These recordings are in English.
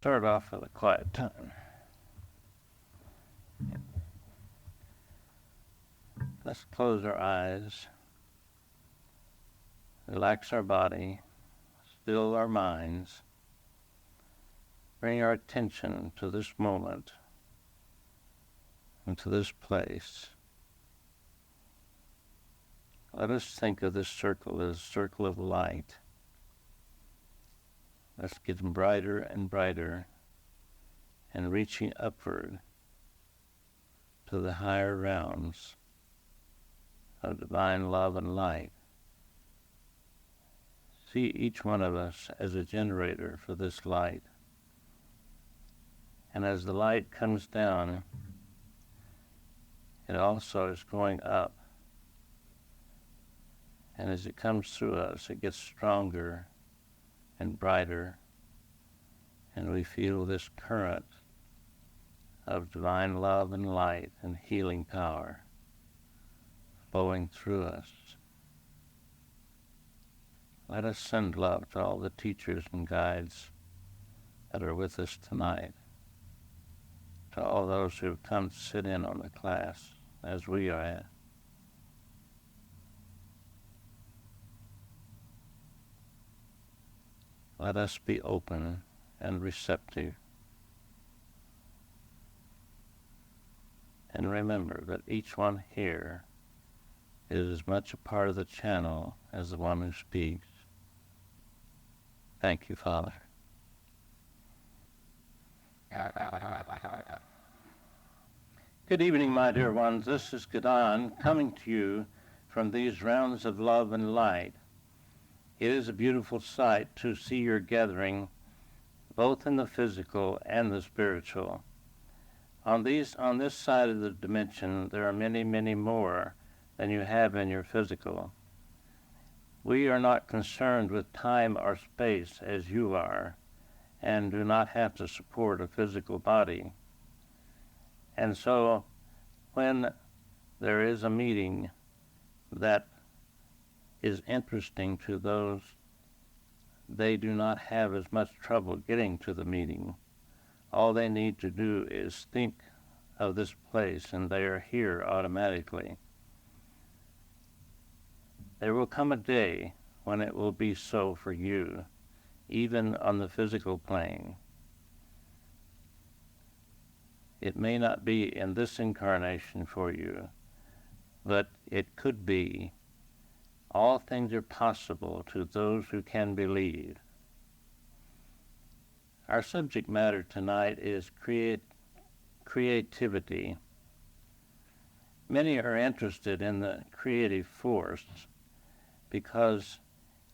start off with a quiet time. Let's close our eyes, relax our body, still our minds, bring our attention to this moment and to this place. Let us think of this circle as a circle of light. Let's get brighter and brighter and reaching upward to the higher realms of divine love and light. See each one of us as a generator for this light. And as the light comes down, it also is going up. And as it comes through us, it gets stronger and brighter, and we feel this current of divine love and light and healing power flowing through us. Let us send love to all the teachers and guides that are with us tonight, to all those who have come to sit in on the class as we are at. Let us be open and receptive. And remember that each one here is as much a part of the channel as the one who speaks. Thank you, Father. Good evening, my dear ones. This is Don coming to you from these realms of love and light. It is a beautiful sight to see your gathering, both in the physical and the spiritual. On this side of the dimension, there are many, many more than you have in your physical. We are not concerned with time or space as you are, and do not have to support a physical body. And so, when there is a meeting that is interesting to those, they do not have as much trouble getting to the meeting. All they need to do is think of this place and they are here automatically. There will come a day when it will be so for you, even on the physical plane. It may not be in this incarnation for you, but it could be. All things are possible to those who can believe. Our subject matter tonight is creativity. Many are interested in the creative force because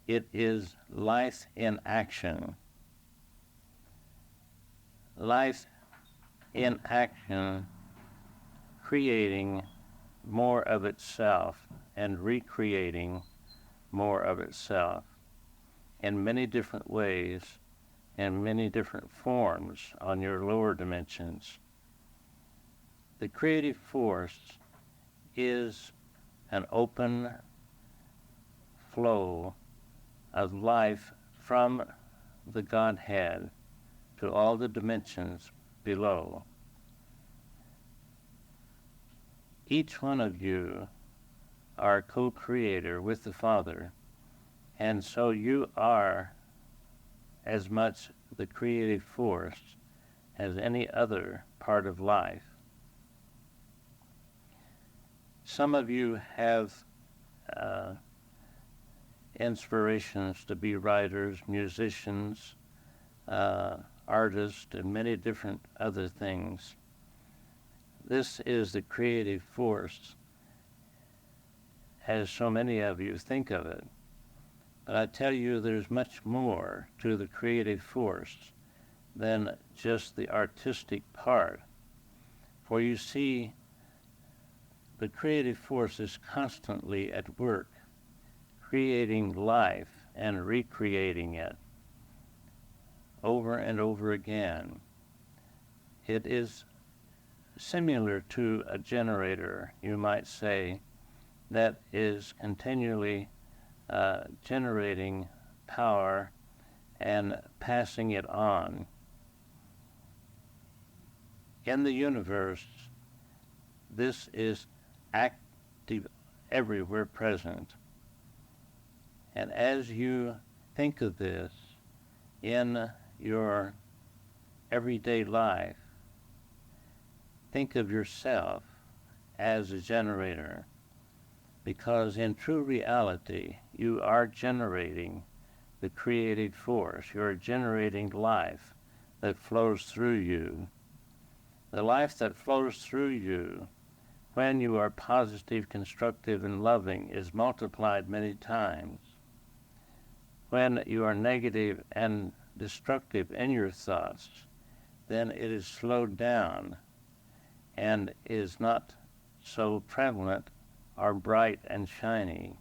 it is life in action. Life in action, creating more of itself and recreating more of itself in many different ways and many different forms on your lower dimensions. The creative force is an open flow of life from the Godhead to all the dimensions below. Each one of you are co-creator with the Father, and so you are as much the creative force as any other part of life. Some of you have inspirations to be writers, musicians, artists, and many different other things. This is the creative force, as so many of you think of it. But I tell you, there's much more to the creative force than just the artistic part. For you see, the creative force is constantly at work, creating life and recreating it over and over again. It is similar to a generator, you might say, that is continually generating power and passing it on. in the universe, this is active, everywhere present. And as you think of this in your everyday life, think of yourself as a generator, because in true reality, you are generating the creative force. You're generating life that flows through you. The life that flows through you when you are positive, constructive, and loving is multiplied many times. When you are negative and destructive in your thoughts, then it is slowed down and is not so prevalent or bright and shiny.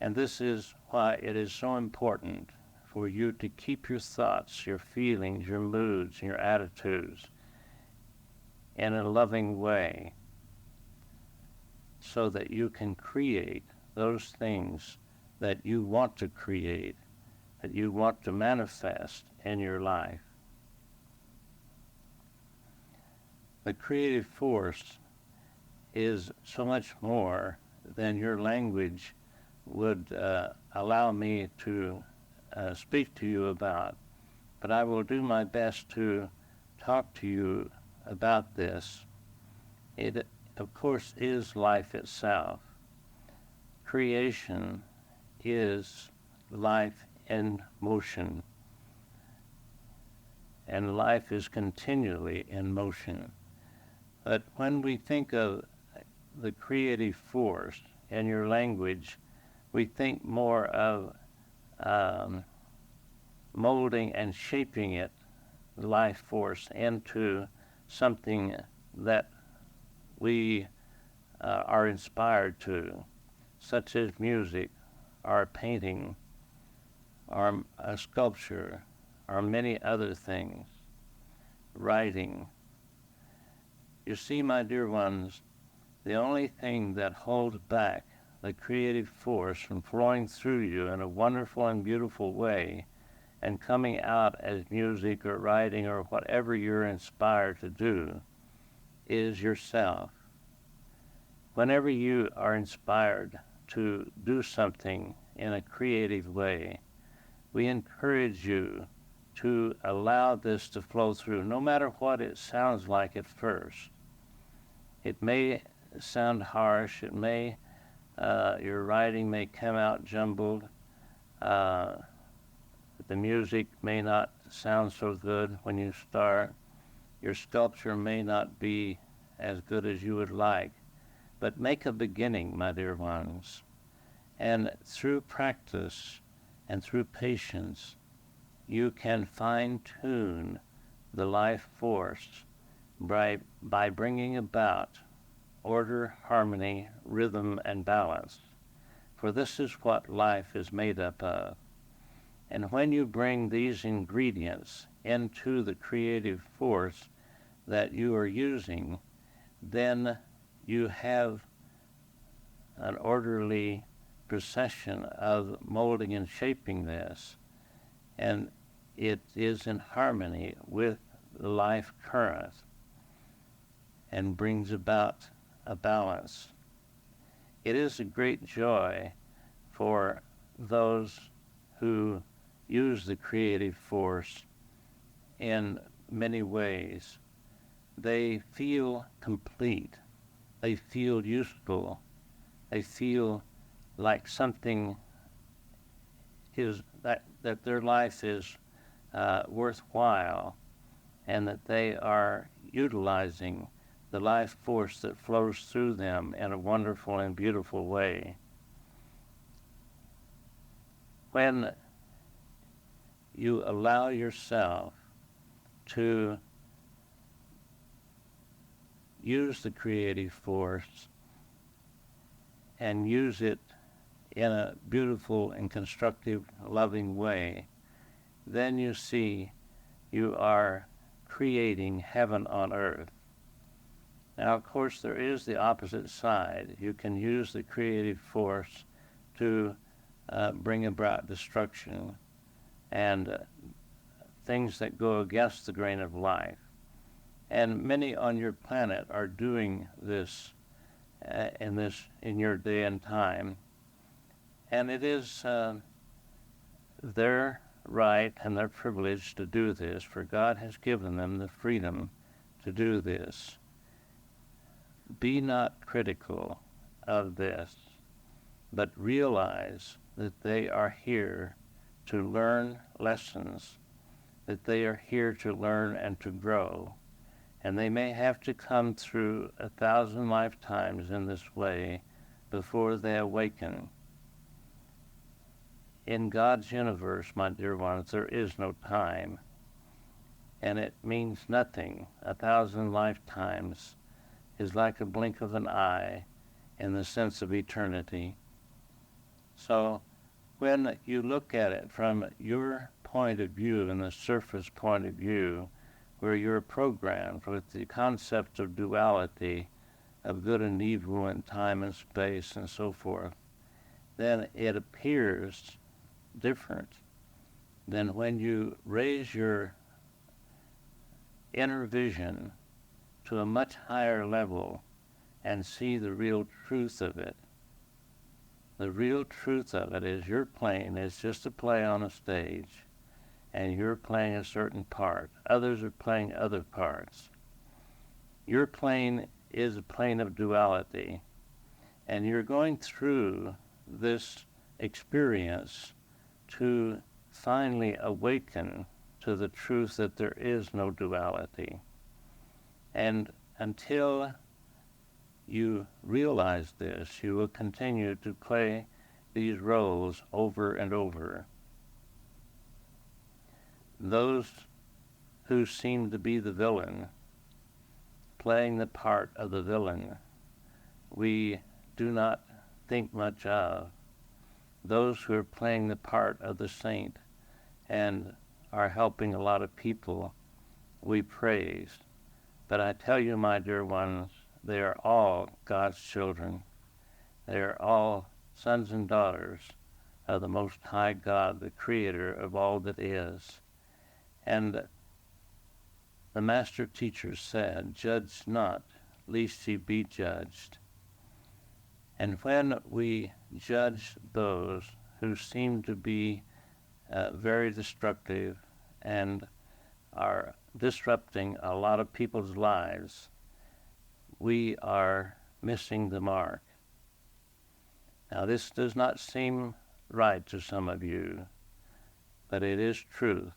And this is why it is so important for you to keep your thoughts, your feelings, your moods, and your attitudes in a loving way, so that you can create those things that you want to create, that you want to manifest in your life. The creative force is so much more than your language would allow me to speak to you about, but I will do my best to talk to you about this. It, of course, is life itself. Creation is life in motion, and life is continually in motion. But when we think of the creative force in your language, we think more of molding and shaping it, life force, into something that we are inspired to, such as music, or painting, or a sculpture, or many other things, writing. You see, my dear ones, the only thing that holds back the creative force from flowing through you in a wonderful and beautiful way and coming out as music or writing or whatever you're inspired to do is yourself. Whenever you are inspired to do something in a creative way, we encourage you to allow this to flow through, no matter what it sounds like at first. It may sound harsh, it may, your writing may come out jumbled, the music may not sound so good when you start, your sculpture may not be as good as you would like, but make a beginning, my dear ones. And through practice and through patience, you can fine-tune the life force by bringing about order, harmony, rhythm, and balance. For this is what life is made up of. And when you bring these ingredients into the creative force that you are using, then you have an orderly procession of molding and shaping this, and it is in harmony with the life current and brings about a balance. It is a great joy for those who use the creative force in many ways. They feel complete. They feel useful. They feel like something is that their life is worthwhile, and that they are utilizing the life force that flows through them in a wonderful and beautiful way. When you allow yourself to use the creative force and use it in a beautiful and constructive, loving way, then you see you are creating heaven on earth. Now, of course, there is the opposite side. You can use the creative force to bring about destruction and things that go against the grain of life. And many on your planet are doing this in your day and time. And it is their right and their privilege to do this, for God has given them the freedom to do this. Be not critical of this, but realize that they are here to learn lessons, that they are here to learn and to grow. And they may have to come through 1,000 lifetimes in this way before they awaken. In God's universe, my dear ones, there is no time, and it means nothing. 1,000 lifetimes is like a blink of an eye in the sense of eternity. So when you look at it from your point of view, and the surface point of view, where you're programmed with the concept of duality, of good and evil in time and space and so forth, then it appears different than when you raise your inner vision to a much higher level and see the real truth of it. The real truth of it is your plane is just a play on a stage, and you're playing a certain part. Others are playing other parts. Your plane is a plane of duality, and you're going through this experience to finally awaken to the truth that there is no duality. And until you realize this, you will continue to play these roles over and over. Those who seem to be the villain, playing the part of the villain, we do not think much of. Those who are playing the part of the saint and are helping a lot of people, we praise. But I tell you, my dear ones, they are all God's children. They are all sons and daughters of the Most High God, the Creator of all that is. And the Master Teacher said, "Judge not, lest ye be judged." And when we judge those who seem to be very destructive and are disrupting a lot of people's lives, we are missing the mark. Now, this does not seem right to some of you, but it is truth.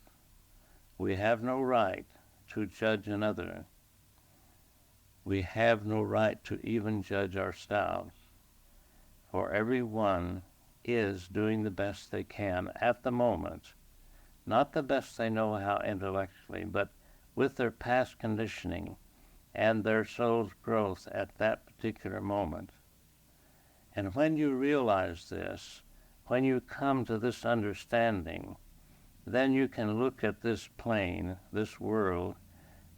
We have no right to judge another. We have no right to even judge ourselves, for everyone is doing the best they can at the moment, not the best they know how intellectually, but with their past conditioning and their soul's growth at that particular moment. And when you realize this, when you come to this understanding, then you can look at this plane, this world,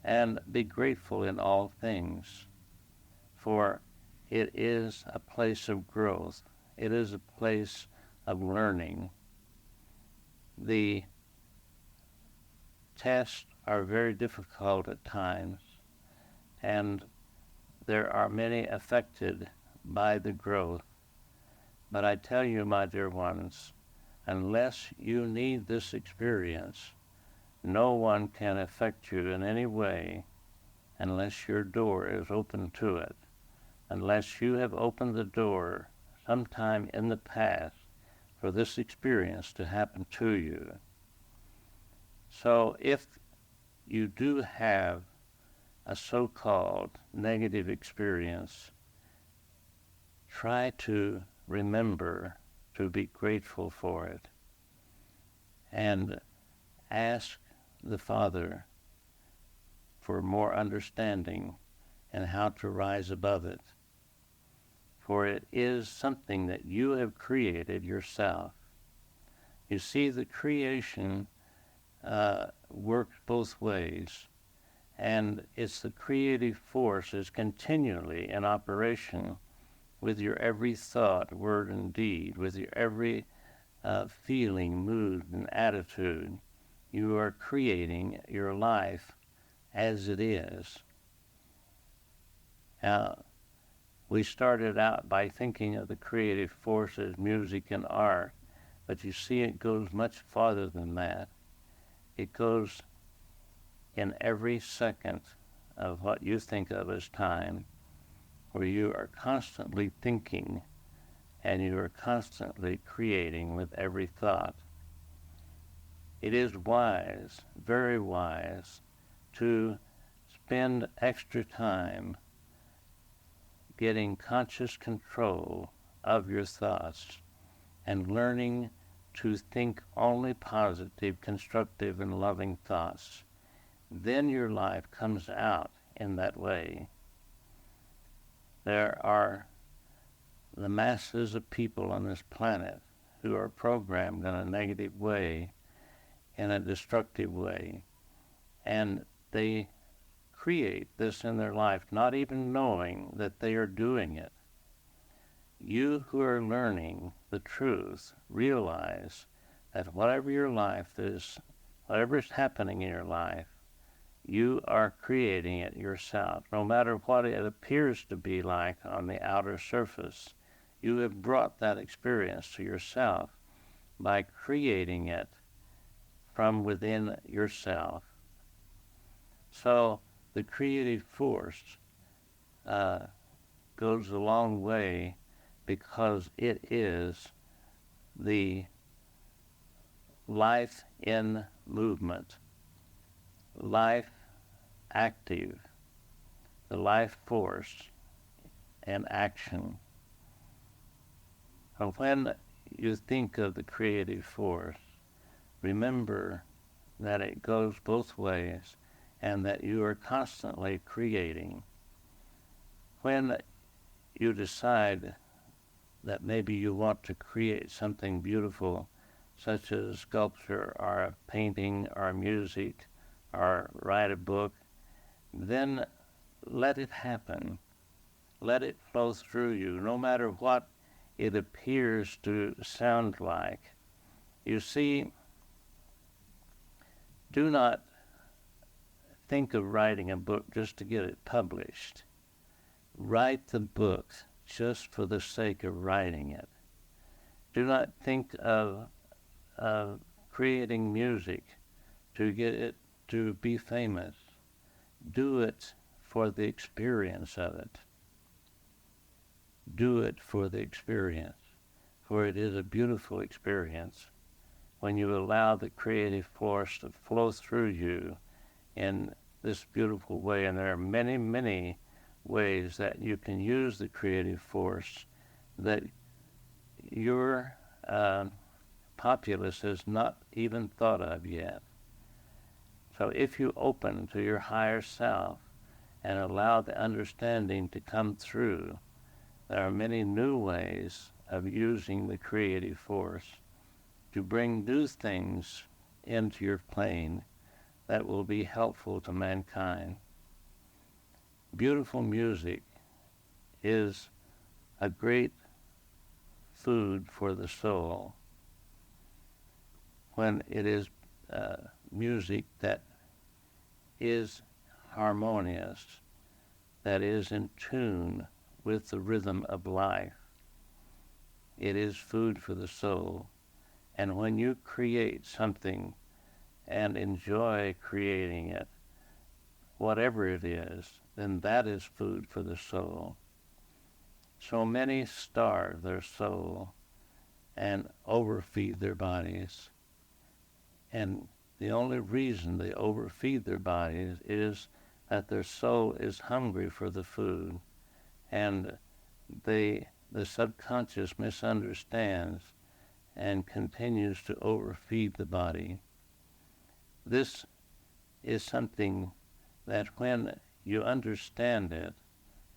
and be grateful in all things, for it is a place of growth. It is a place of learning. The tests are very difficult at times, and there are many affected by the growth. But I tell you, my dear ones, unless you need this experience, no one can affect you in any way unless your door is open to it, unless you have opened the door sometime in the past for this experience to happen to you. So if you do have a so-called negative experience, try to remember to be grateful for it and ask the Father for more understanding and how to rise above it. For it is something that you have created yourself. You see, the creation works both ways, and it's the creative force is continually in operation with your every thought, word, and deed, with your every feeling, mood, and attitude. You are creating your life as it is. We started out by thinking of the creative force as music and art, but you see it goes much farther than that. It goes in every second of what you think of as time, where you are constantly thinking and you are constantly creating with every thought. It is wise, very wise, to spend extra time getting conscious control of your thoughts and learning to think only positive, constructive, and loving thoughts. Then your life comes out in that way. There are the masses of people on this planet who are programmed in a negative way, in a destructive way, and they create this in their life, not even knowing that they are doing it. You who are learning the truth realize that whatever your life is, whatever is happening in your life, you are creating it yourself. No matter what it appears to be like on the outer surface, you have brought that experience to yourself by creating it from within yourself. So the creative force goes a long way because it is the life in movement, life active, the life force in action. And when you think of the creative force, remember that it goes both ways and that you are constantly creating. When you decide that maybe you want to create something beautiful, such as sculpture or a painting or music or write a book, then let it happen. Let it flow through you, no matter what it appears to sound like. You see, do not think of writing a book just to get it published. Write the book just for the sake of writing it. Do not think of creating music to get it to be famous. Do it for the experience of it. Do it for the experience, for it is a beautiful experience when you allow the creative force to flow through you in this beautiful way. And there are many, many ways that you can use the creative force that your populace has not even thought of yet. So if you open to your higher self and allow the understanding to come through, there are many new ways of using the creative force to bring new things into your plane that will be helpful to mankind. Beautiful music is a great food for the soul when it is music that is harmonious, that is in tune with the rhythm of life. It is food for the soul. And when you create something and enjoy creating it, whatever it is, then that is food for the soul. So many starve their soul and overfeed their bodies. And the only reason they overfeed their bodies is that their soul is hungry for the food, and the subconscious misunderstands and continues to overfeed the body. This is something that when you understand it,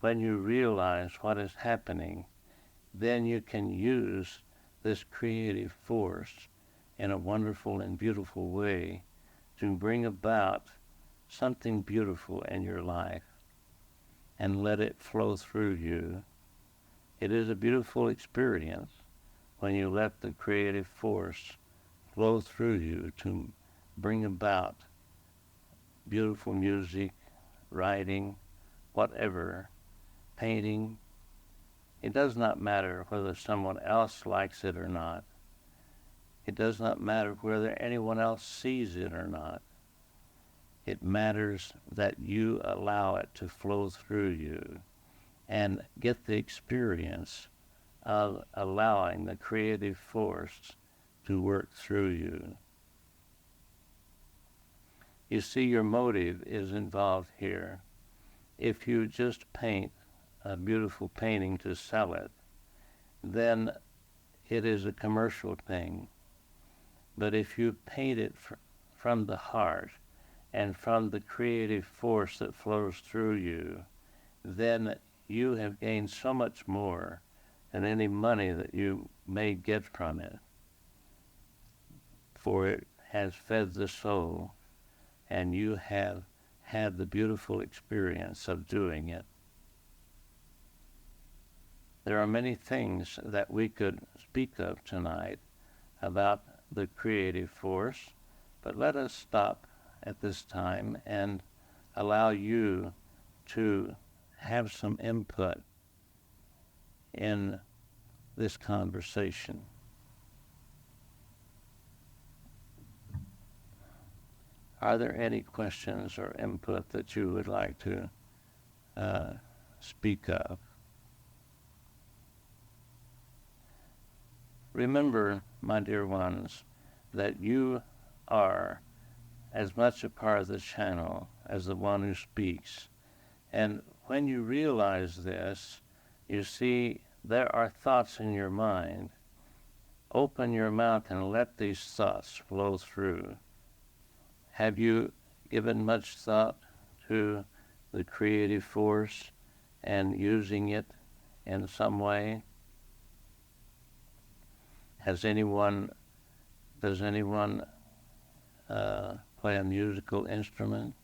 when you realize what is happening, then you can use this creative force in a wonderful and beautiful way to bring about something beautiful in your life and let it flow through you. It is a beautiful experience when you let the creative force flow through you to bring about beautiful music, writing, whatever, painting, it does not matter whether someone else likes it or not. It does not matter whether anyone else sees it or not. It matters that you allow it to flow through you and get the experience of allowing the creative force to work through you. You see, your motive is involved here. If you just paint a beautiful painting to sell it, then it is a commercial thing. But if you paint it from the heart and from the creative force that flows through you, then you have gained so much more than any money that you may get from it. For it has fed the soul, and you have had the beautiful experience of doing it. There are many things that we could speak of tonight about the creative force, but let us stop at this time and allow you to have some input in this conversation. Are there any questions or input that you would like to speak of? Remember, my dear ones, that you are as much a part of the channel as the one who speaks. And when you realize this, you see there are thoughts in your mind. Open your mouth and let these thoughts flow through. Have you given much thought to the creative force and using it in some way? Does anyone play a musical instrument?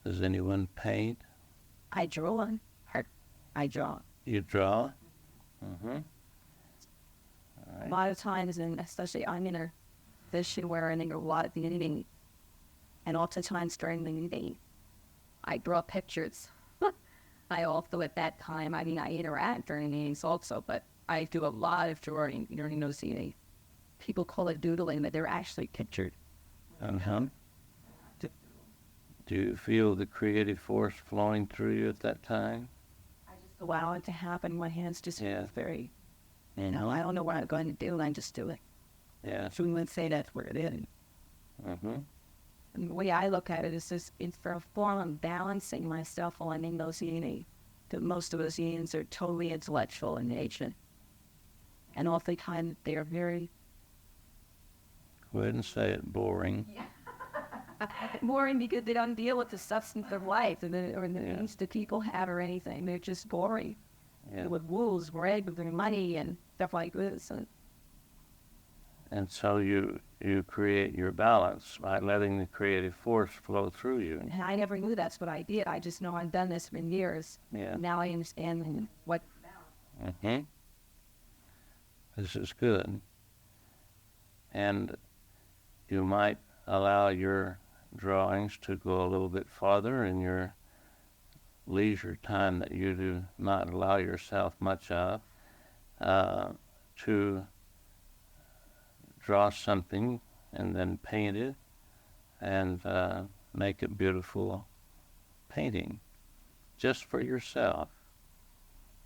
Does anyone paint? I draw. I draw. You draw? Mm-hmm. A lot of times, and especially I'm in a position where I'm in a lot of the meeting, and oftentimes during the meeting, I draw pictures. I also at that time, I interact during meetings also, but I do a lot of drawing during those meetings. People call it doodling, but they're actually pictured. Uh-huh. Do you feel the creative force flowing through you at that time? I just allow it to happen. My hands just very, Mm-hmm. I don't know what I'm going to do, and I just do it. Yeah. So we would say that's where it is. Mm-hmm. And the way I look at it is just, it's for a form of balancing myself while I'm in those meetings. That most of those meetings are totally intellectual in nature. And oftentimes they are very... Go ahead and say it, boring. boring because they don't deal with the substance of life or the things that people have or anything. They're just boring. Yeah. With rules, with their money and stuff like this. And so you create your balance by letting the creative force flow through you. And I never knew that's what I did. I just know I've done this for years. Yeah. Now I understand what... Mm-hmm. This is good. And you might allow your drawings to go a little bit farther in your leisure time that you do not allow yourself much of, to draw something and then paint it and make a beautiful painting just for yourself,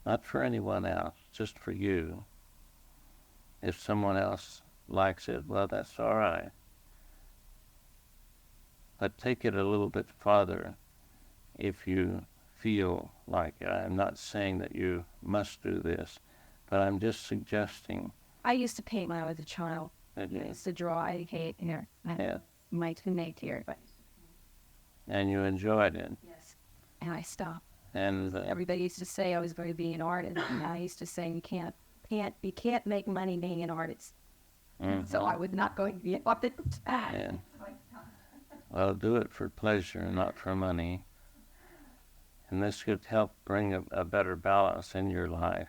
not for anyone else, just for you. If someone else likes it, well, that's all right. But take it a little bit farther if you feel like it. I'm not saying that you must do this, but I'm just suggesting. I used to paint when I was a child. I used to draw. I hate here. Yeah. My teammate here, but... And you enjoyed it. Yes. And I stopped. And everybody used to say I was going to be an artist, and I used to say you can't make money being an artist. Mm-hmm. So I was not going to be an artist. Yeah. Well, do it for pleasure, not for money. And this could help bring a better balance in your life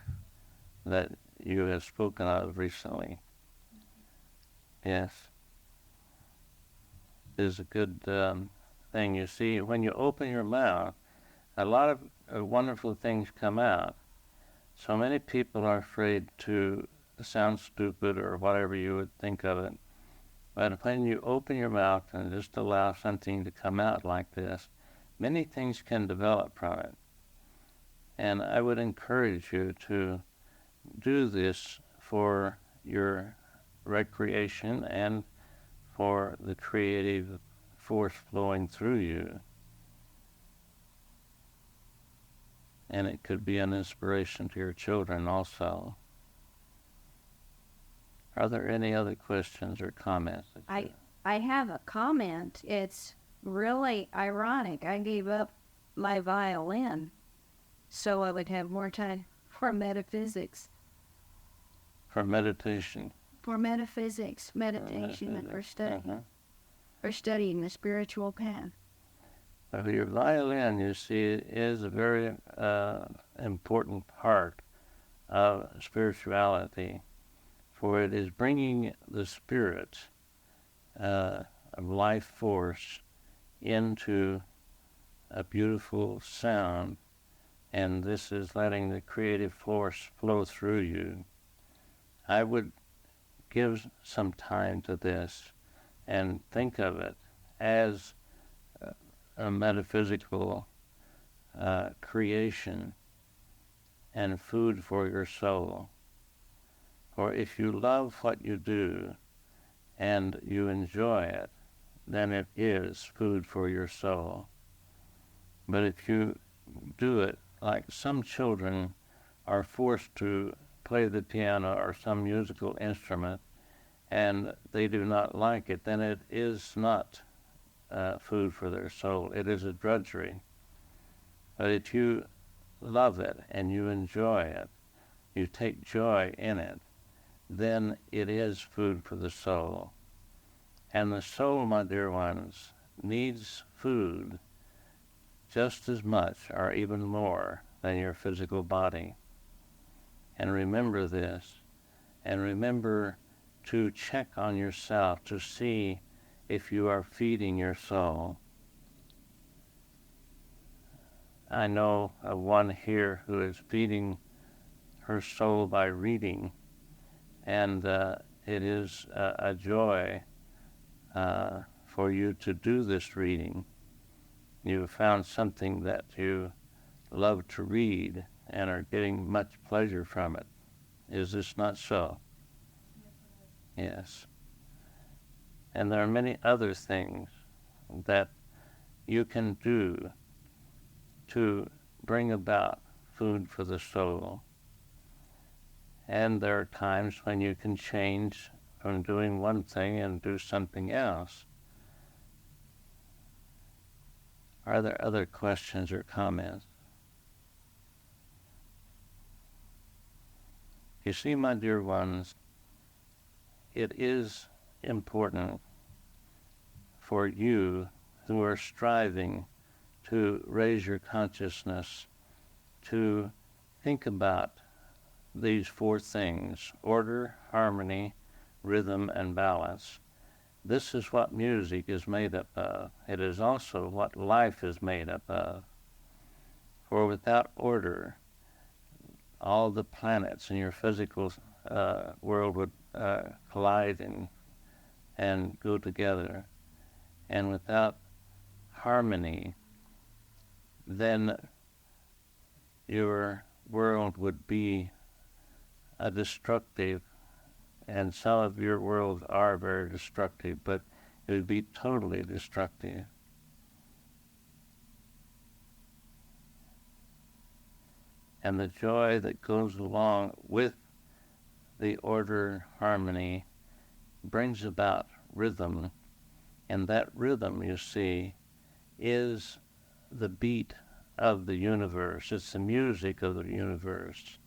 that you have spoken of recently. Yes. It is a good thing. You see, when you open your mouth, a lot of wonderful things come out. So many people are afraid to sound stupid or whatever you would think of it. But when you open your mouth and just allow something to come out like this, many things can develop from it. And I would encourage you to do this for your recreation and for the creative force flowing through you. And it could be an inspiration to your children also. Are there any other questions or comments? I have a comment. It's really ironic. I gave up my violin so I would have more time for metaphysics. For meditation. For metaphysics, meditation, and for studying. For studying the spiritual path. Well, your violin, you see, is a very important part of spirituality, for it is bringing the spirit of life force into a beautiful sound, and this is letting the creative force flow through you. I would give some time to this and think of it as a metaphysical creation and food for your soul. For if you love what you do and you enjoy it, then it is food for your soul. But if you do it like some children are forced to play the piano or some musical instrument and they do not like it, then it is not food for their soul. It is a drudgery. But if you love it and you enjoy it, you take joy in it, then it is food for the soul. And the soul, my dear ones, needs food just as much or even more than your physical body. And remember this, and remember to check on yourself to see if you are feeding your soul. I know of one here who is feeding her soul by reading, and it is a joy for you to do this reading. You have found something that you love to read and are getting much pleasure from it. Is this not so? Yes. And there are many other things that you can do to bring about food for the soul. And there are times when you can change from doing one thing and do something else. Are there other questions or comments? You see, my dear ones, it is important for you who are striving to raise your consciousness to think about these four things: order, harmony, rhythm, and balance. This is what music is made up of. It is also what life is made up of. For without order, all the planets in your physical world would collide and go together. And without harmony, then your world would be a destructive, and some of your worlds are very destructive, but it would be totally destructive. And the joy that goes along with the order, harmony, brings about rhythm. And that rhythm, you see, is the beat of the universe. It's the music of the universe.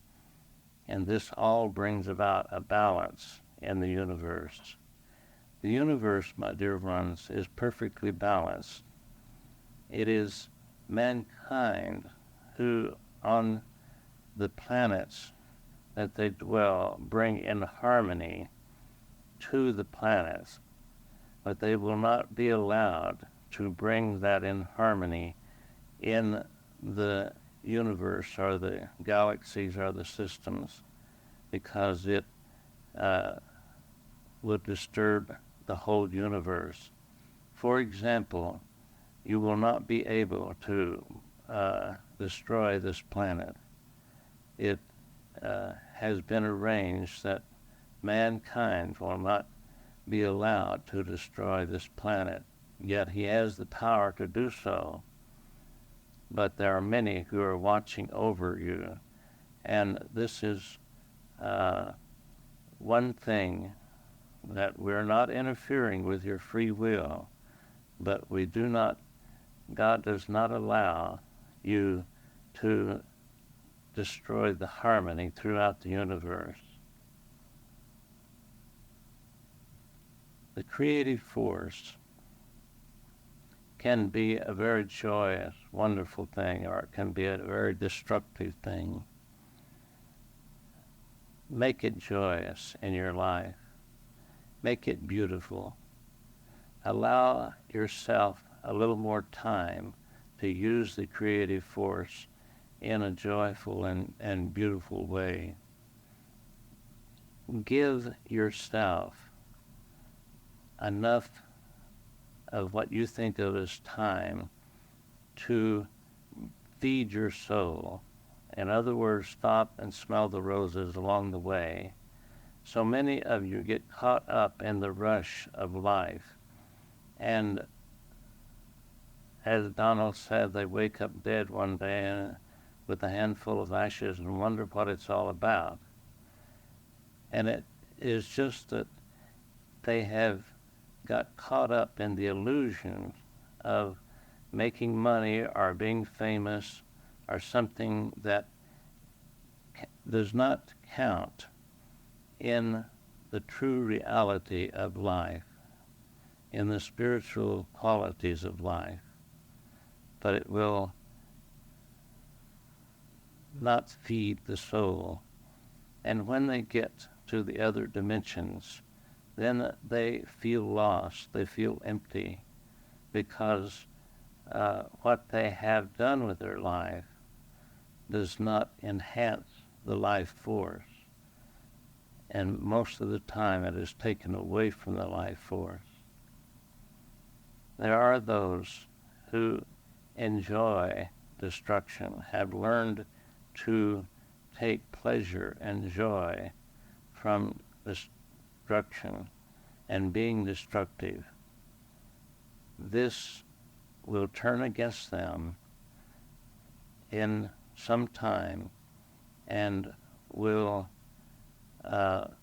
And this all brings about a balance in the universe. The universe, my dear ones, is perfectly balanced. It is mankind who, on the planets that they dwell, bring in harmony to the planets, but they will not be allowed to bring that in harmony in the universe or the galaxies or the systems, because it would disturb the whole universe. For example, you will not be able to destroy this planet. It has been arranged that mankind will not be allowed to destroy this planet, yet he has the power to do so. But there are many who are watching over you, and this is one thing, that we're not interfering with your free will, but God does not allow you to destroy the harmony throughout the universe. The creative force can be a very joyous, wonderful thing, or it can be a very destructive thing. Make it joyous in your life. Make it beautiful. Allow yourself a little more time to use the creative force in a joyful and beautiful way. Give yourself enough of what you think of as time to feed your soul. In other words, stop and smell the roses along the way. So many of you get caught up in the rush of life, and as Donald said, they wake up dead one day with a handful of ashes and wonder what it's all about. And it is just that they have got caught up in the illusion of making money or being famous or something that does not count in the true reality of life, in the spiritual qualities of life. But it will not feed the soul. And when they get to the other dimensions, then they feel lost, they feel empty, because what they have done with their life does not enhance the life force. And most of the time it is taken away from the life force. There are those who enjoy destruction, have learned to take pleasure and joy from destruction and being destructive. This will turn against them in some time and will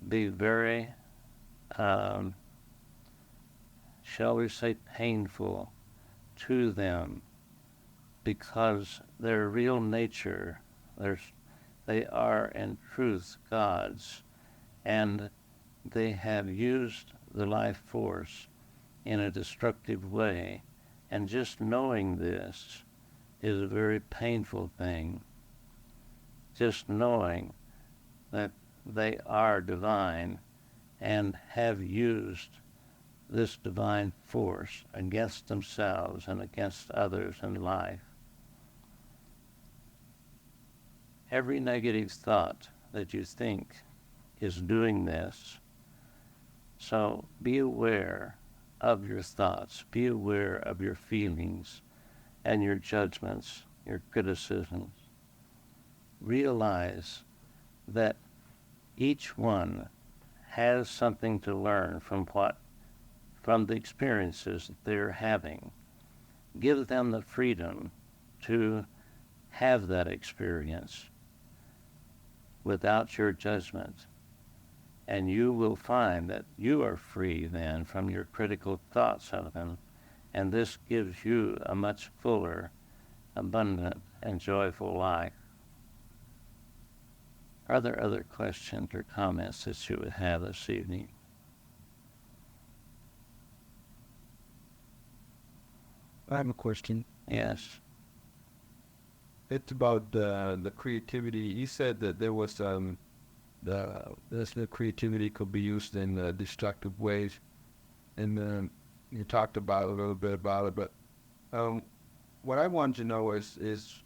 be very, shall we say, painful to them, because their real nature, they are in truth gods, and they have used the life force in a destructive way, and just knowing this is a very painful thing. Just knowing that they are divine and have used this divine force against themselves and against others in life. Every negative thought that you think is doing this. So be aware of your thoughts, be aware of your feelings and your judgments, your criticisms. Realize that each one has something to learn from the experiences that they're having. Give them the freedom to have that experience without your judgment. And you will find that you are free then from your critical thoughts of them. And this gives you a much fuller, abundant, and joyful life. Are there other questions or comments that you would have this evening? I have a question. Yes. It's about the creativity. You said that there was the creativity could be used in destructive ways, and you talked about a little bit about it. But What I want to know is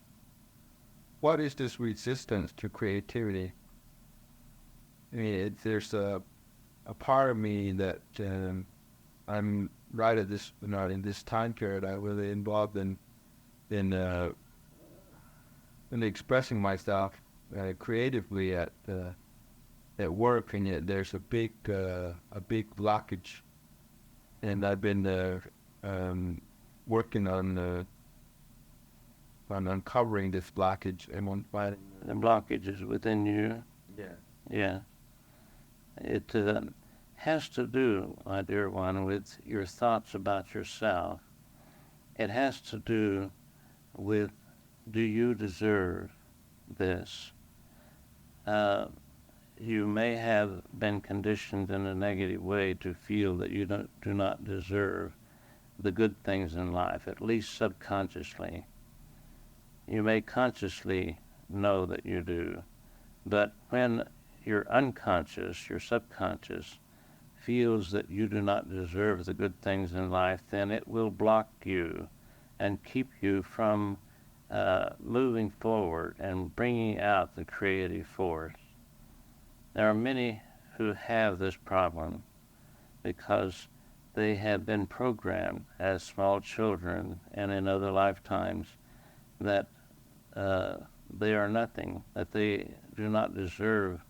what is this resistance to creativity? I mean, there's a part of me that I'm right at this, not in this time period. I was involved in expressing myself creatively at work, and yet there's a big blockage, and I've been working on uncovering this blockage and on finding The blockage is within you. yeah. Yeah. It has to do, my dear one, with your thoughts about yourself. It has to do with, do you deserve this? You may have been conditioned in a negative way to feel that you do not deserve the good things in life, at least subconsciously. You may consciously know that you do, but when your unconscious, your subconscious, feels that you do not deserve the good things in life, then it will block you and keep you from moving forward and bringing out the creative force. There are many who have this problem because they have been programmed as small children and in other lifetimes that they are nothing, that they do not deserve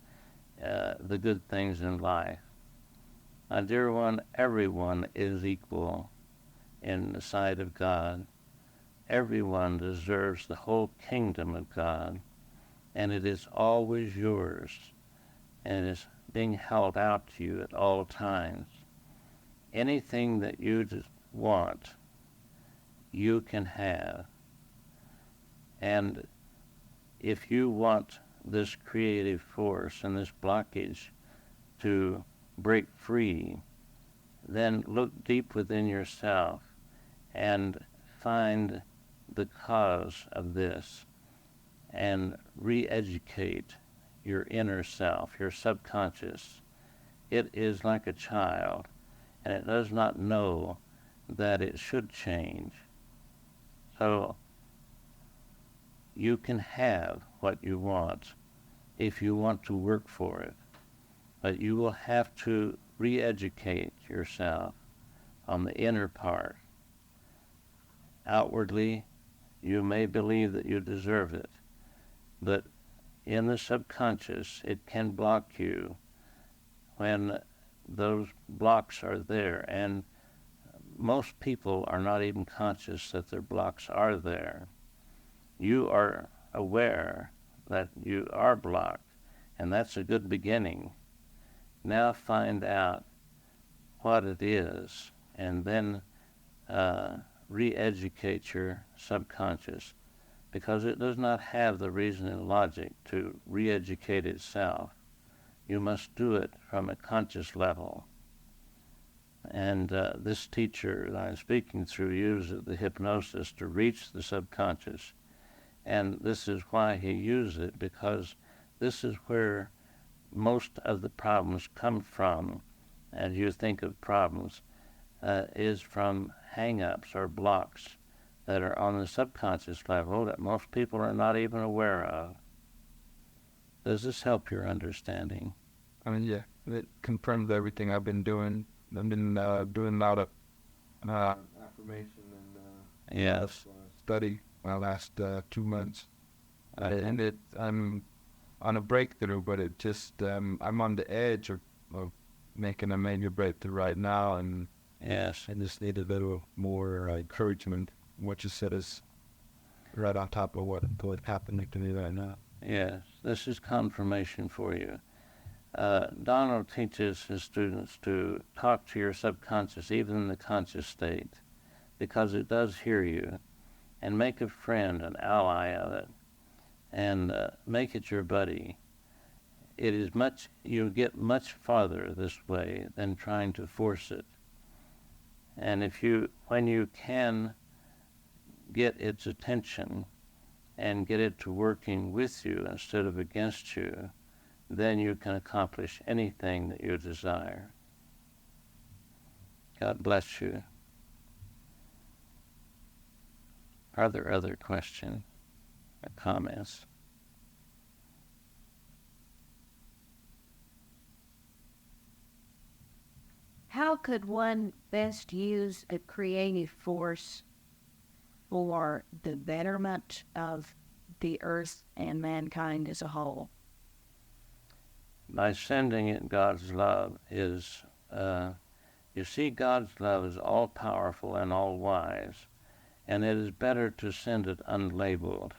the good things in life. My dear one, everyone is equal in the sight of God. Everyone deserves the whole kingdom of God, and it is always yours, and it is being held out to you at all times. Anything that you want, you can have. And if you want this creative force and this blockage to break free, then look deep within yourself and find the cause of this and re-educate your inner self, your subconscious. It is like a child, and it does not know that it should change. So you can have what you want if you want to work for it, but you will have to re-educate yourself on the inner part. Outwardly, you may believe that you deserve it, but in the subconscious, it can block you when those blocks are there, and most people are not even conscious that their blocks are there. You are aware that you are blocked, and that's a good beginning. Now find out what it is, and then re-educate your subconscious, because it does not have the reason and logic to re-educate itself. You must do it from a conscious level. And this teacher that I'm speaking through uses the hypnosis to reach the subconscious. And this is why he used it, because this is where most of the problems come from, as you think of problems, is from hang-ups or blocks that are on the subconscious level that most people are not even aware of. Does this help your understanding? I mean, yeah, it confirms everything I've been doing. I've been doing a lot of affirmation and Yes. study my last 2 months. And I'm on a breakthrough, but it just, I'm on the edge of making a major breakthrough right now, and Yes. I just need a little more encouragement. What you said is right on top of what's happening to me right now. Yes. This is confirmation for you. Donald teaches his students to talk to your subconscious, even in the conscious state, because it does hear you, and make a friend, an ally of it, and make it your buddy. It is you get much farther this way than trying to force it. And when you can get its attention and get it to working with you instead of against you, then you can accomplish anything that you desire. God bless you. Are there other questions or comments? How could one best use a creative force for the betterment of the earth and mankind as a whole? By sending it God's love is, you see, God's love is all-powerful and all-wise, and it is better to send it unlabeled.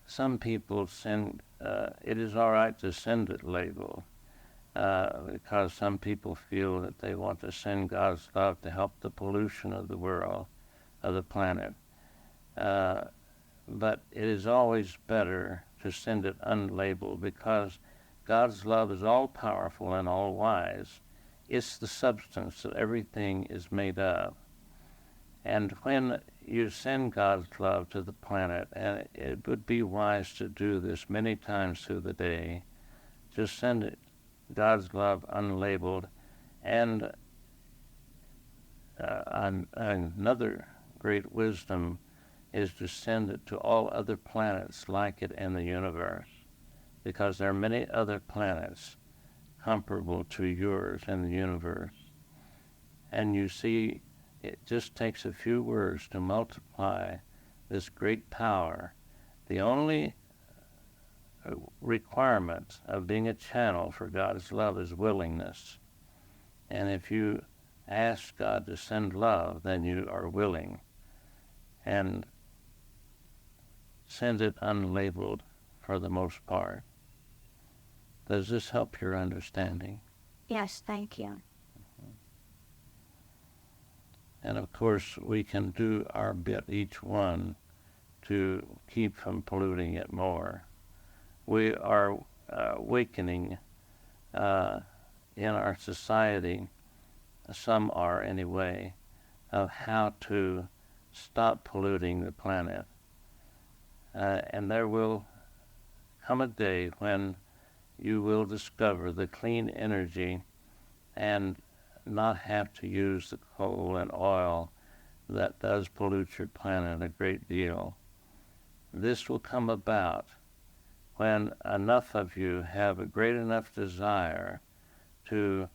Some people send, it is all right to send it labeled, because some people feel that they want to send God's love to help the pollution of the world, of the planet. But it is always better to send it unlabeled, because God's love is all-powerful and all-wise. It's the substance that everything is made of. And when you send God's love to the planet, and it would be wise to do this many times through the day, just send it God's love unlabeled. And another great wisdom is to send it to all other planets like it in the universe, because there are many other planets comparable to yours in the universe. And you see, it just takes a few words to multiply this great power. The only requirement of being a channel for God's love is willingness. And if you ask God to send love, then you are willing. And send it unlabeled for the most part. Does this help your understanding? Yes, thank you. And of course, we can do our bit, each one, to keep from polluting it more. We are awakening in our society, some are anyway, of how to stop polluting the planet. And there will come a day when you will discover the clean energy and not have to use the coal and oil that does pollute your planet a great deal. This will come about when enough of you have a great enough desire to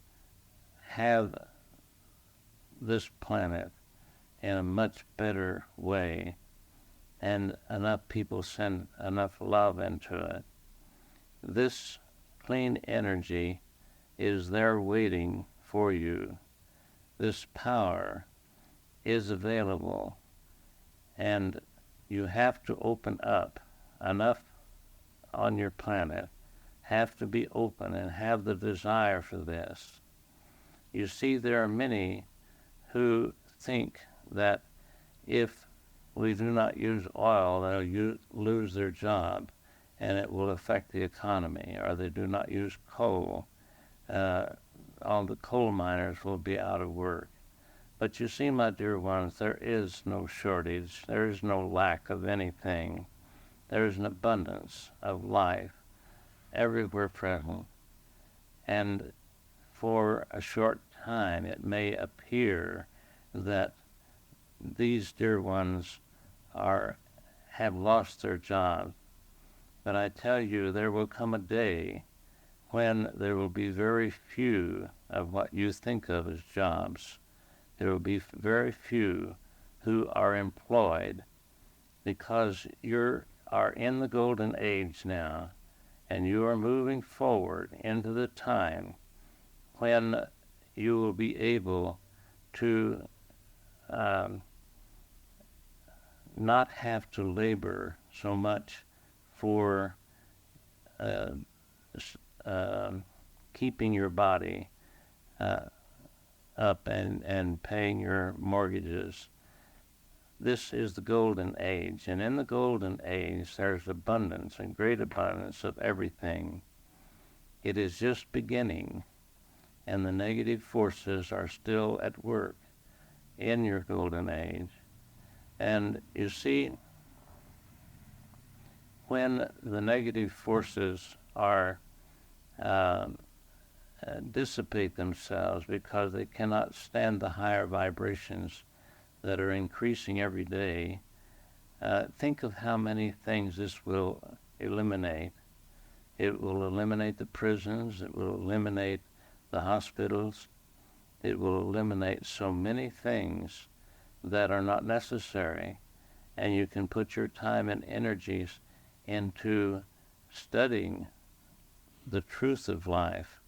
have this planet in a much better way, and enough people send enough love into it. This clean energy is there waiting for you. This power is available, and you have to open up. Enough on your planet have to be open and have the desire for this. You see, there are many who think that if we do not use oil, they'll lose their job and it will affect the economy, or they do not use coal. All the coal miners will be out of work. But you see, my dear ones, there is no shortage. There is no lack of anything. There is an abundance of life everywhere present. And for a short time, it may appear that these dear ones have lost their jobs. But I tell you, there will come a day when there will be very few of what you think of as jobs. There will be very few who are employed, because you are in the golden age now, and you are moving forward into the time when you will be able to not have to labor so much for keeping your body up and paying your mortgages. This is the golden age, and in the golden age there's abundance and great abundance of everything. It is just beginning, and the negative forces are still at work in your golden age. And you see, when the negative forces are dissipate themselves because they cannot stand the higher vibrations that are increasing every day, think of how many things this will eliminate. It will eliminate the prisons. It will eliminate the hospitals. It will eliminate so many things that are not necessary. And you can put your time and energies into studying the truth of life,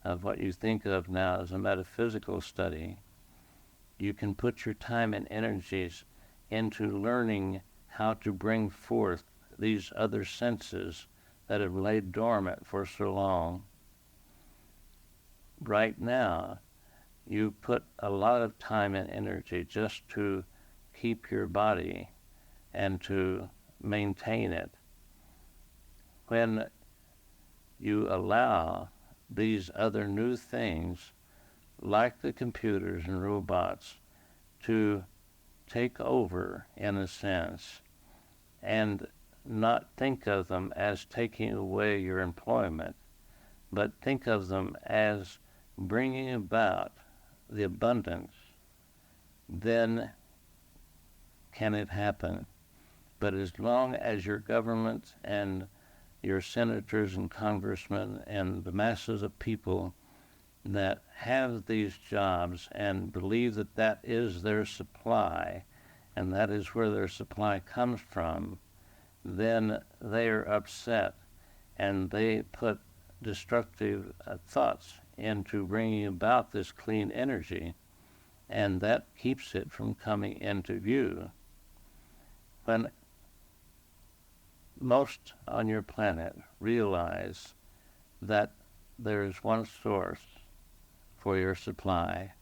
of what you think of now as a metaphysical study. You can put your time and energies into learning how to bring forth these other senses that have laid dormant for so long. Right now, you put a lot of time and energy just to keep your body and to maintain it. When you allow these other new things, like the computers and robots, to take over, in a sense, and not think of them as taking away your employment, but think of them as bringing about the abundance, then can it happen. But as long as your government and your senators and congressmen and the masses of people that have these jobs and believe that that is their supply and that is where their supply comes from, then they are upset and they put destructive thoughts into bringing about this clean energy, and that keeps it from coming into view. When most on your planet realize that there is one source for your supply,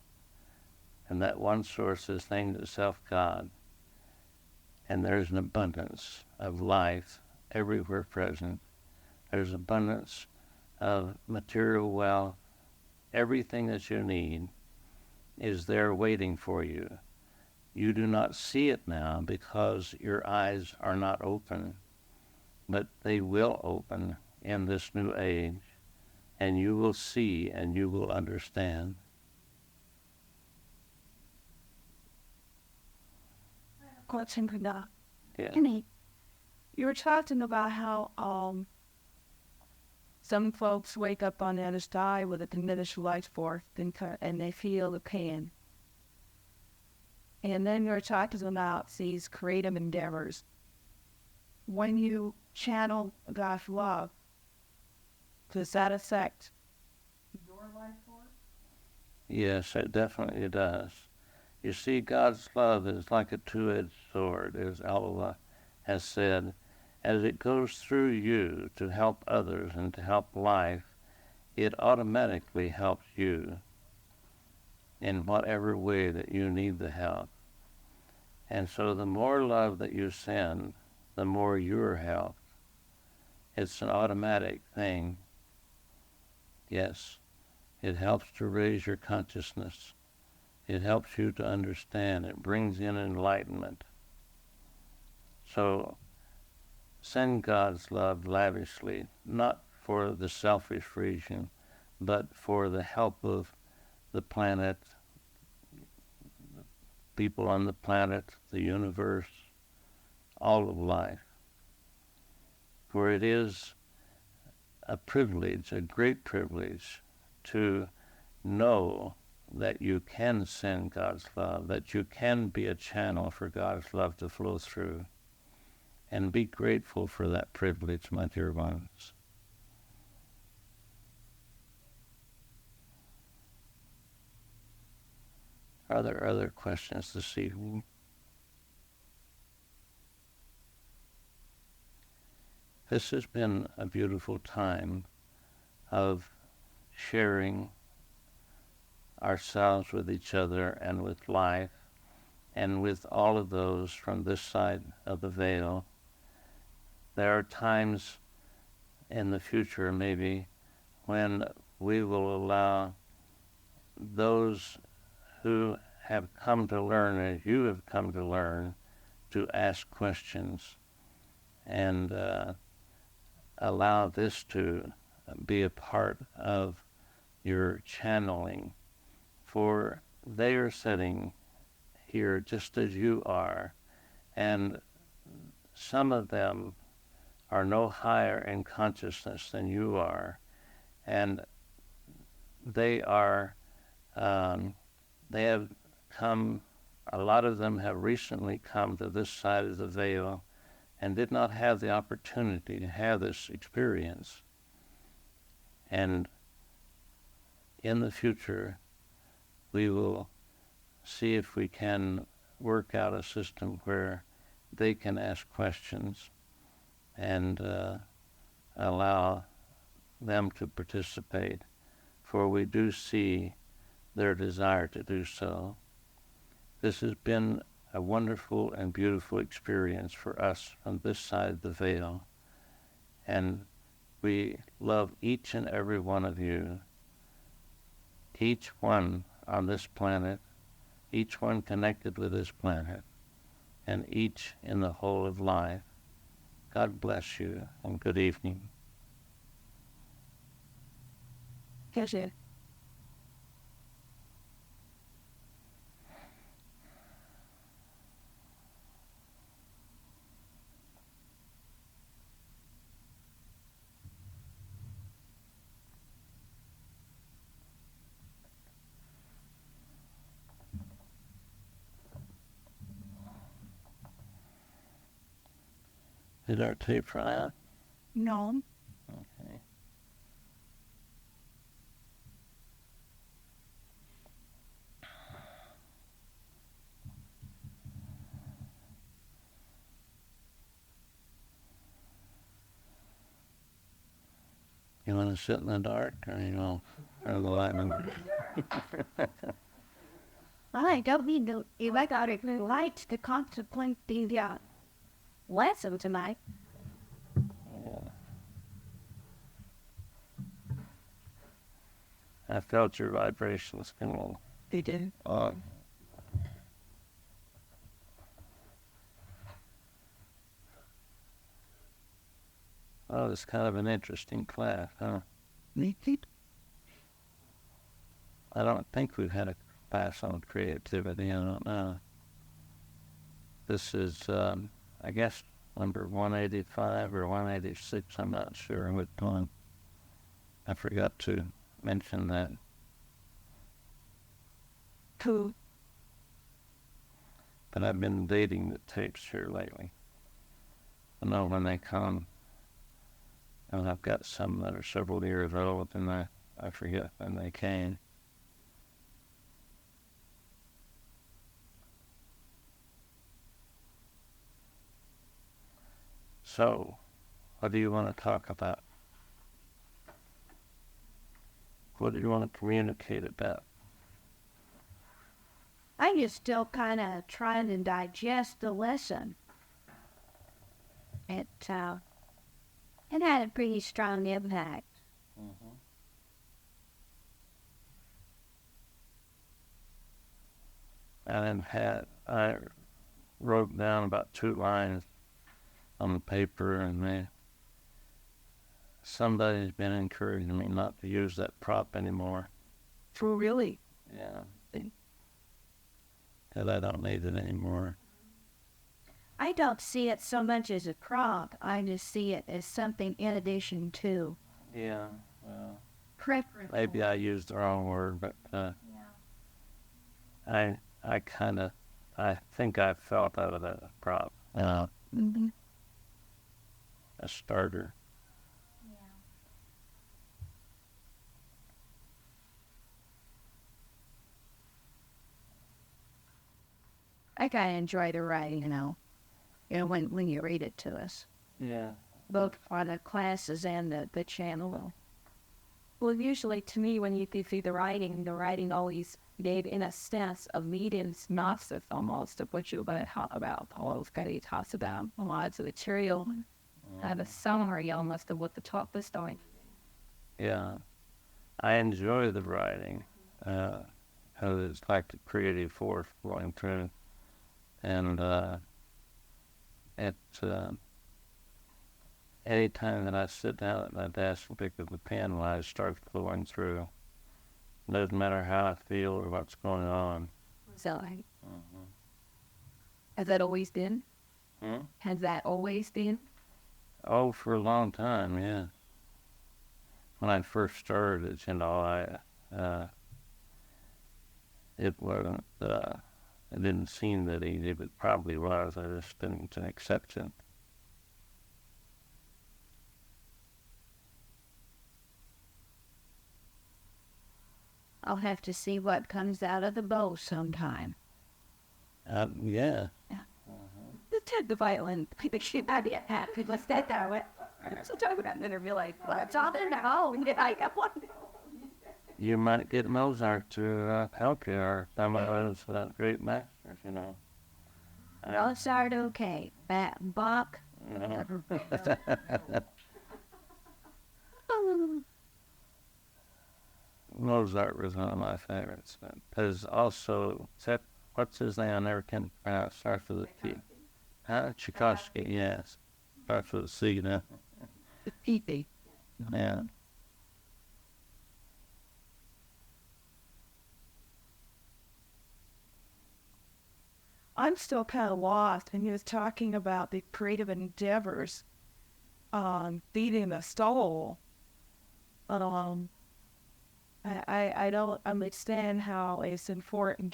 and that one source is named itself God, and there's an abundance of life everywhere present. There's abundance of material wealth. Everything that you need is there waiting for you. You do not see it now because your eyes are not open, but they will open in this new age, and you will see and you will understand. Question for that. Yeah. You were talking about how some folks wake up on the other side with a diminished life force and they feel the pain. And then you're talking about these creative endeavors. When you channel God's love, does that affect your life force? Yes, it definitely does. You see, God's love is like a two-edged sword, as Allah has said. As it goes through you to help others and to help life, it automatically helps you in whatever way that you need the help. And so the more love that you send, the more you're helped. It's an automatic thing. Yes, it helps to raise your consciousness. It helps you to understand. It brings in enlightenment. So send God's love lavishly, not for the selfish reason, but for the help of the planet, people on the planet, the universe, all of life. For it is a privilege, a great privilege, to know that you can send God's love, that you can be a channel for God's love to flow through. And be grateful for that privilege, my dear ones. Are there other questions this evening? This has been a beautiful time of sharing ourselves with each other and with life and with all of those from this side of the veil. There are times in the future, maybe, when we will allow those who have come to learn, as you have come to learn, to ask questions and allow this to be a part of your channeling. For they are sitting here just as you are, and some of them are no higher in consciousness than you are, and they are, they have come, a lot of them have recently come to this side of the veil and did not have the opportunity to have this experience. And in the future, we will see if we can work out a system where they can ask questions and allow them to participate, for we do see their desire to do so. This has been a wonderful and beautiful experience for us on this side of the veil, and we love each and every one of you, each one on this planet, each one connected with this planet, and each in the whole of life. God bless you, and good evening. Yes, yeah. Did our tape run out? No. Okay. You want to sit in the dark, or you want to turn the light on? I don't need to electric light to contemplate the lesson tonight. Yeah. I felt your vibrations come on. They did. Oh. Oh, it's kind of an interesting class, huh? I don't think we've had a class on creativity. I don't know. This is, I guess, number 185 or 186. I'm not sure what one. I forgot to mention that. Cool. But I've been dating the tapes here lately. I know when they come, and I've got some that are several years old, and I forget when they came. So, what do you want to talk about? What do you want to communicate about? I'm just still kind of trying to digest the lesson. It had a pretty strong impact. Mm-hmm. And I wrote down about 2 lines on the paper, and somebody's been encouraging me not to use that prop anymore. For really? Yeah. Because I don't need it anymore. I don't see it so much as a prop. I just see it as something in addition to. Yeah, well, Preference. maybe I used the wrong word, but I think I felt out of that prop. Mm-hmm. A starter. I kind of enjoy the writing, when you read it to us. Yeah. Both for the classes and the channel. Well, usually to me, when you see the writing always gave in a sense of medium synopsis almost of what you're going to talk about. Paul's going to talk about a lot of the material, have a summary almost of what the talk was doing. Yeah. I enjoy the writing. It's like the creative force flowing through. And any time that I sit down at my desk and pick up the pen, when it starts flowing through, it doesn't matter how I feel or what's going on. So, Has that always been? Hmm? Has that always been? Oh, for a long time, yeah. When I first started, it wasn't, it didn't seem that easy, but it probably was. I just didn't accept it. I'll have to see what comes out of the bow sometime. Yeah. The Ted the violin. I think she had it. People said that way. So talking about an interview like, I'm talking now. Yeah, I got one. You might get Mozart to help you, or some of those great masters, you know. Mozart, okay. Bach, No. Mozart was one of my favorites. Because also, what's his name? I never can pronounce. Starts with a T. Huh? Tchaikovsky, yes. Starts with a C, you know. The P.P. Yeah. I'm still kind of lost. And he was talking about the creative endeavors, feeding the soul. I don't understand how it's important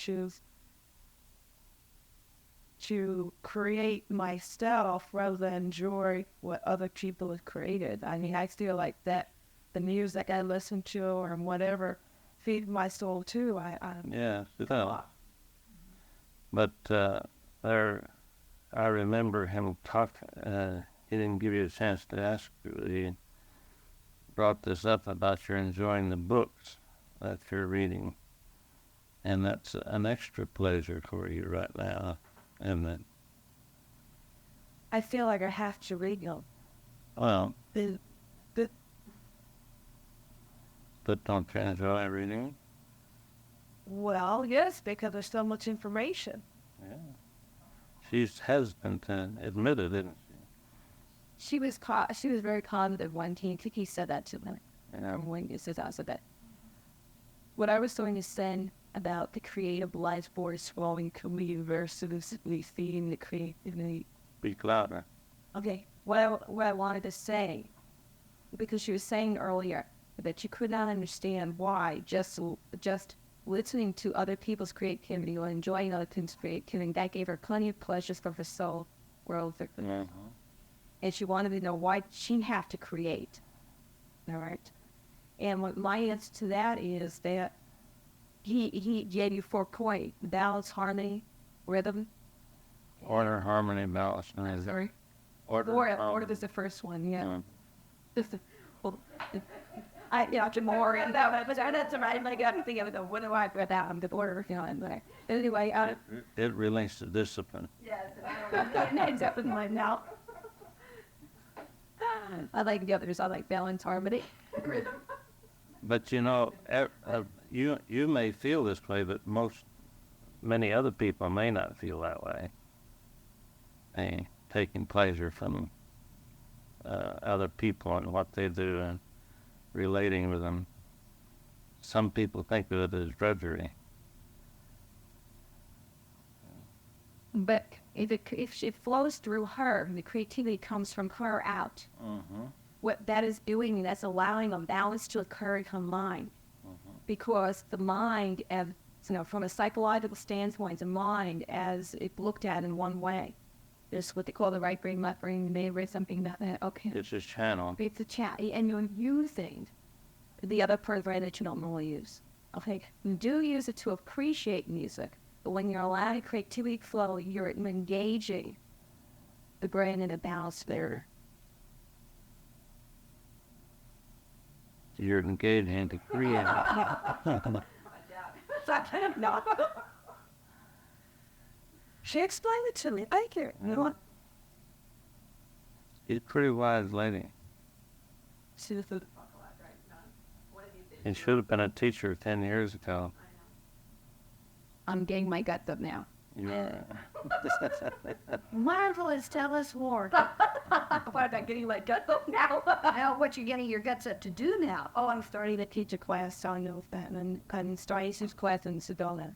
to create myself rather than enjoy what other people have created. I mean, I feel like that the music I listen to or whatever feeds my soul too. Yeah, it does. But I remember him he didn't give you a chance to ask you. He brought this up about you're enjoying the books that you're reading. And that's an extra pleasure for you right now, isn't it? I feel like I have to read them. Well, The but don't you enjoy reading? Well, yes, because there's so much information. Yeah. She has been admitted, isn't she? She was very positive one time. I think he said that to me. And when he says I said that. What I was going to say about the creative life force flowing to me versus feeding the creativity. Speak louder. Okay, what I wanted to say, because she was saying earlier that you could not understand why just listening to other people's creativity or enjoying other people's creativity, that gave her plenty of pleasures for her soul world. Mm-hmm. And she wanted to know why she have to create. All right. And what my answer to that is that he gave you 4 points: balance, harmony, rhythm. Order, harmony, balance. Sorry. Order is the first one, yeah. Mm. Just the, well, I have to more in that, but that's right. I got to think of it. What do I put that? The order, you know. But anyway, It relates to discipline. yes, it's up in my mouth. I like the others. I like balance, harmony, rhythm. But you know, you may feel this way, but many other people may not feel that way. Taking pleasure from other people and what they do and relating with them. Some people think of it as drudgery. But if it flows through her, the creativity comes from her out. Mm-hmm. What that is doing, that's allowing a balance to occur in her mind. Mm-hmm. Because the mind, as from a psychological standpoint, the mind, as it looked at in one way, is what they call the right brain, left brain, they read something about that. Okay. It's a channel. It's a chat, and you're using the other part of the brain that you don't normally use. Okay. You do use it to appreciate music, but when you're allowing creativity to flow, you're engaging the brain in a balance there. You're engaging to create. No. She explained it to me. I can't. You know what? She's a pretty wise lady. She was a, And should have been a teacher 10 years ago. I'm getting my guts up now. Yeah. Marvelous, tell us more. Why am I getting my guts up now? Now, what you're getting your guts up to do now? Oh, I'm starting to teach a class on that, and I'm starting to teach class in Sedona.